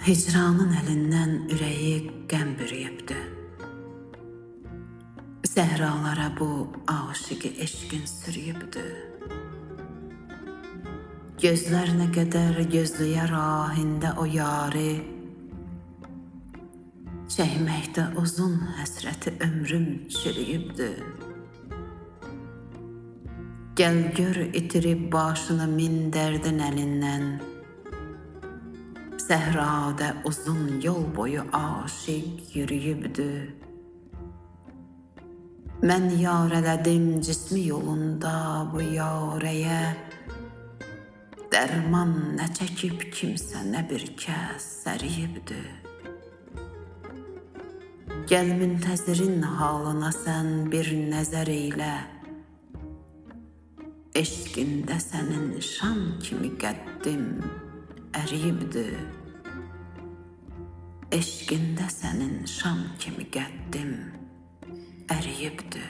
Hicranın əlindən ürəyi qəm bürüyübdü. Səhralara bu aşıqı eşqin sürüyübdü. Gözlər nə qədər gözləyər ahində o yari, çəkməkdə uzun həsrəti ömrüm çürüyübdü. Gəl gör itirib başını min dərdin əlindən, səhrada uzun yol boyu aşiq yürüyübdü. Mən yar elədim cismi yolunda bu yarəyə, dərman nə çəkib kimsə nə bir kəs səriyibdü. Gəl müntəzirin halına sən bir nəzər eylə, eşqində sənin şam kimi qəddim əriyibdü. Eşqində sənin şam kimi qəddim əriyibdü.